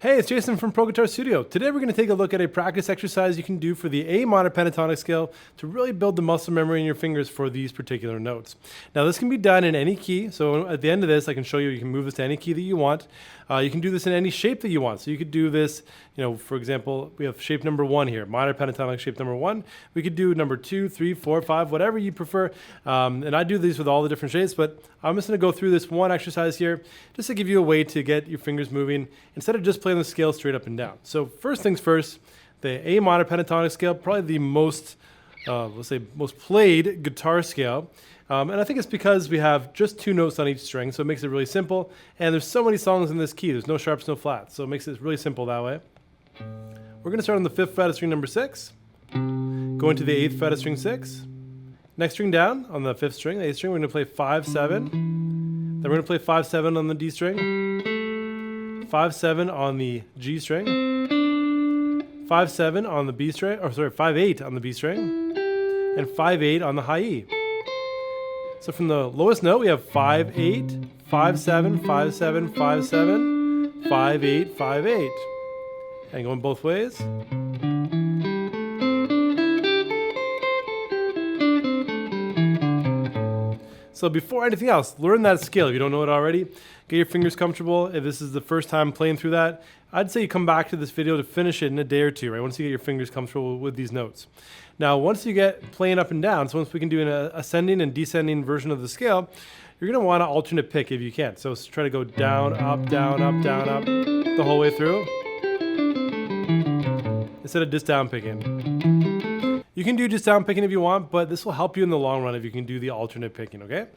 Hey, it's Jason from Pro Guitar Studio. Today we're going to take a look at a practice exercise you can do for the A minor pentatonic scale to really build the muscle memory in your fingers for these particular notes. Now this can be done in any key, so at the end of this I can show you can move this to any key that you want. You can do this in any shape that you want. So you could do this, for example, we have shape number 1 here, minor pentatonic shape number 1. We could do number 2, 3, 4, 5, whatever you prefer. And I do these with all the different shapes, but I'm just going to go through this one exercise here just to give you a way to get your fingers moving instead of just playing the scale straight up and down. So first things first, the A minor pentatonic scale, probably the most, most played guitar scale. And I think it's because we have just 2 notes on each string, so it makes it really simple. And there's so many songs in this key. There's no sharps, no flats, so it makes it really simple that way. We're going to start on the 5th fret of string number 6, go into the 8th fret of string 6. Next string down on the 5th string, the 8th string, we're going to play 5, 7. Then we're going to play 5, 7 on the D string, 5, 7 on the G string, 5, 7 on the B string, 5, 8 on the B string, and 5, 8 on the high E. So from the lowest note, we have 5, 8, 5, 7, 5, 7, 5, 7, 5, 8, 5, 8. And going both ways. So before anything else, learn that scale. If you don't know it already, get your fingers comfortable. If this is the first time playing through that, I'd say you come back to this video to finish it in a day or two, right? Once you get your fingers comfortable with these notes. Now, once you get playing up and down, so once we can do an ascending and descending version of the scale, you're going to want to alternate pick if you can. So try to go down, up, down, up, down, up, the whole way through, instead of just down picking. You can do just down picking if you want, but this will help you in the long run if you can do the alternate picking, okay?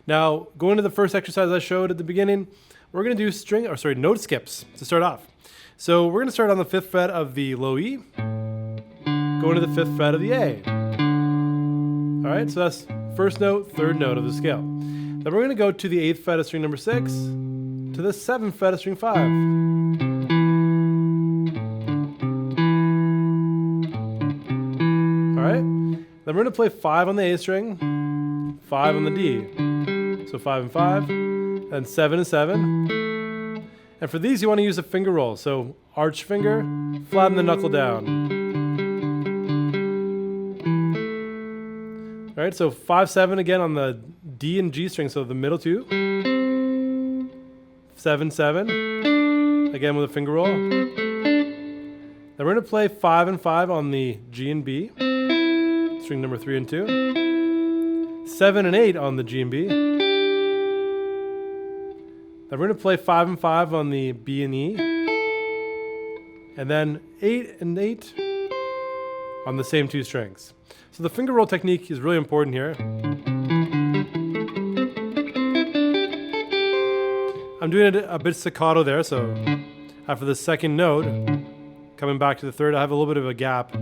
Now, going to the first exercise I showed at the beginning, we're going to do note skips to start off. So we're going to start on the 5th fret of the low E, go into the 5th fret of the A. All right, so that's first note, third note of the scale. Then we're going to go to the 8th fret of string number 6, to the 7th fret of string 5. All right, then we're going to play 5 on the A string, 5 on the D. So 5 and 5, and 7 and 7. And for these, you want to use a finger roll. So arch finger, flatten the knuckle down. All right, so 5, 7 again on the D and G string, so the middle 2. 7, 7, again with a finger roll. Then we're going to play 5 and 5 on the G and B, string number 3 and 2. 7 and 8 on the G and B. Then we're going to play 5 and 5 on the B and E. And then 8 and 8 on the same 2 strings. So the finger roll technique is really important here. I'm doing it a bit staccato there, so after the second note, coming back to the third, I have a little bit of a gap.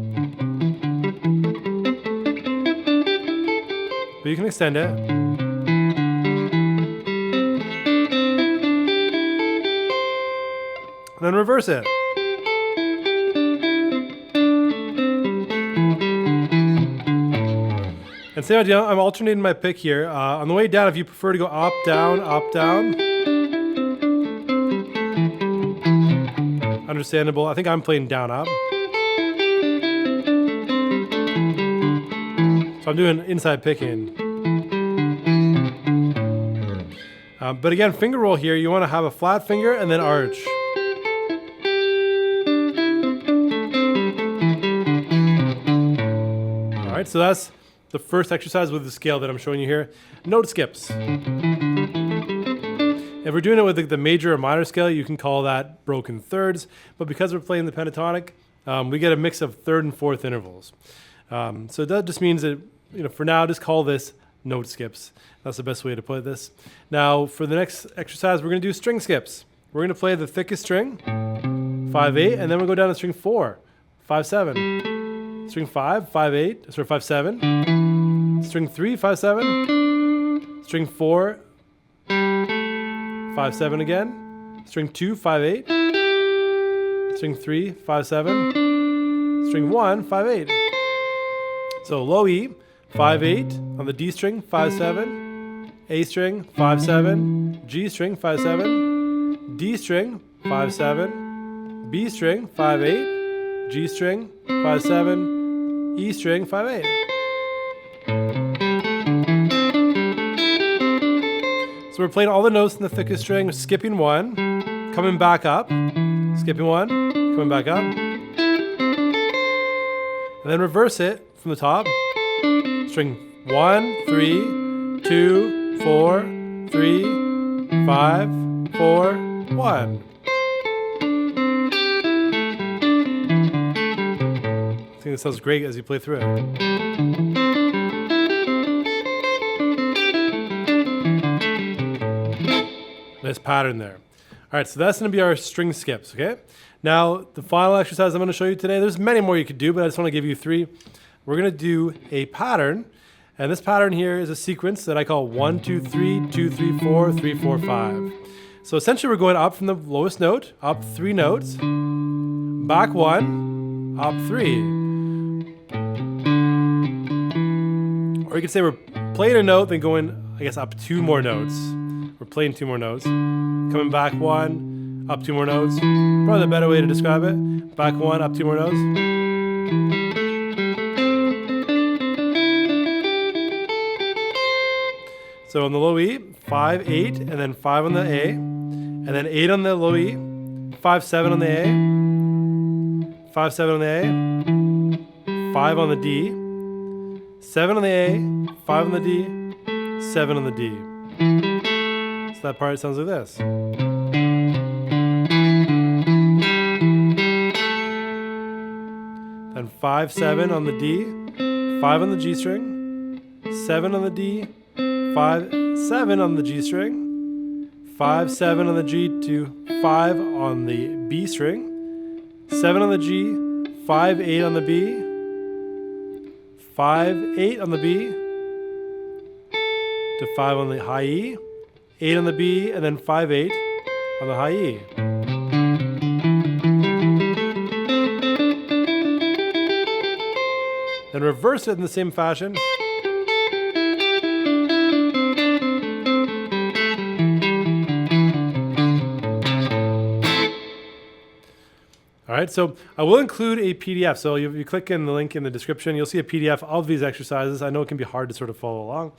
But you can extend it. And then reverse it. And same idea, I'm alternating my pick here. On the way down, if you prefer to go up, down, understandable. I think I'm playing down, up. So I'm doing inside picking. But again, finger roll here, you want to have a flat finger and then arch. All right, so that's the first exercise with the scale that I'm showing you here. Note skips. If we're doing it with the major or minor scale, you can call that broken thirds. But because we're playing the pentatonic, we get a mix of 3rd and 4th intervals. So that just means that, for now, just call this note skips. That's the best way to put this. Now, for the next exercise, we're going to do string skips. We're going to play the thickest string, 5, 8, and then we'll go down to string 4, 5, 7. String 5, 5, 8, 5, 7. String 3, 5, 7. String 4, 5, 7 again. String 2, 5, 8. String 3, 5, 7. String 1, 5, 8. So low E, 5, 8 on the D string, 5, 7. A string, 5, 7. G string, 5, 7. D string, 5, 7. B string, 5/8, G string, 5/7, E string, 5/8. So we're playing all the notes in the thickest string, skipping one, coming back up, skipping one, coming back up, and then reverse it from the top. String 1, 3, 2, 4, 3, 5, 4, 1. I think this sounds great as you play through it. Nice pattern there. All right, so that's going to be our string skips, okay? Now, the final exercise I'm going to show you today, there's many more you could do, but I just want to give you 3. We're going to do a pattern, and this pattern here is a sequence that I call 1, 2, 3, 2, 3, 4, 3, 4, 5. So essentially we're going up from the lowest note, up 3 notes, back 1, up 3. Or you could say we're playing a note, then going, I guess, up 2 more notes. We're playing 2 more notes. Coming back 1, up 2 more notes. Probably the better way to describe it. Back 1, up 2 more notes. So on the low E, 5, 8, and then 5 on the A, and then 8 on the low E, 5, 7 on the A, 5, 7 on the A, 5 on the D, 7 on the A, 5 on the D, 7 on the D. So that part sounds like this. Then 5, 7 on the D, 5 on the G string, 7 on the D, 5, 7 on the G string, 5, 7 on the G to 5 on the B string, 7 on the G, 5, 8 on the B, 5, 8 on the B, to 5 on the high E, 8 on the B, and then 5, 8 on the high E. Then reverse it in the same fashion. All right, so I will include a PDF. So you click in the link in the description, you'll see a PDF of these exercises. I know it can be hard to sort of follow along.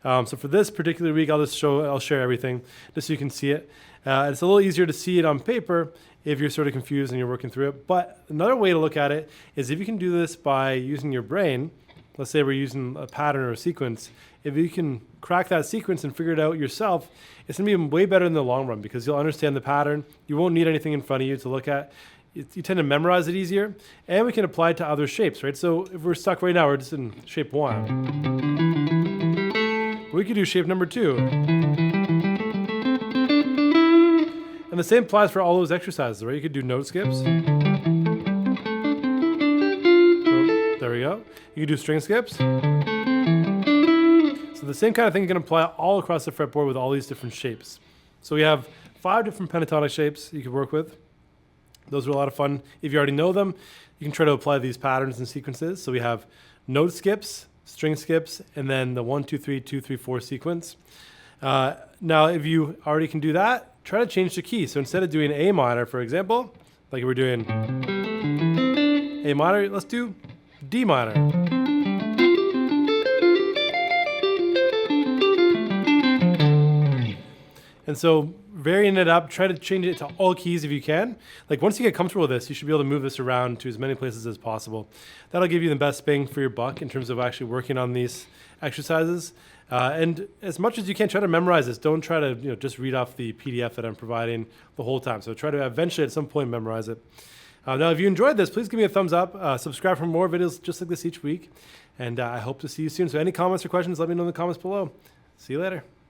So for this particular week, I'll share everything just so you can see it. It's a little easier to see it on paper if you're sort of confused and you're working through it. But another way to look at it is if you can do this by using your brain. Let's say we're using a pattern or a sequence. If you can crack that sequence and figure it out yourself, it's going to be way better in the long run because you'll understand the pattern. You won't need anything in front of you to look at. You tend to memorize it easier, and we can apply it to other shapes, right? So if we're stuck right now, we're just in shape 1. We could do shape number 2. And the same applies for all those exercises, right? You could do note skips. Oh, there we go. You could do string skips. So the same kind of thing you can apply all across the fretboard with all these different shapes. So we have 5 different pentatonic shapes you could work with. Those are a lot of fun. If you already know them, you can try to apply these patterns and sequences. So we have note skips, string skips, and then the 1, 2, 3, 2, 3, 4 sequence. Now, if you already can do that, try to change the key. So instead of doing A minor, for example, like we're doing A minor, let's do D minor. And so varying it up, try to change it to all keys if you can. Like once you get comfortable with this, you should be able to move this around to as many places as possible. That'll give you the best bang for your buck in terms of actually working on these exercises. And as much as you can, try to memorize this. Don't try to just read off the PDF that I'm providing the whole time. So try to eventually at some point memorize it. Now, if you enjoyed this, please give me a thumbs up. Subscribe for more videos just like this each week. And I hope to see you soon. So any comments or questions, let me know in the comments below. See you later.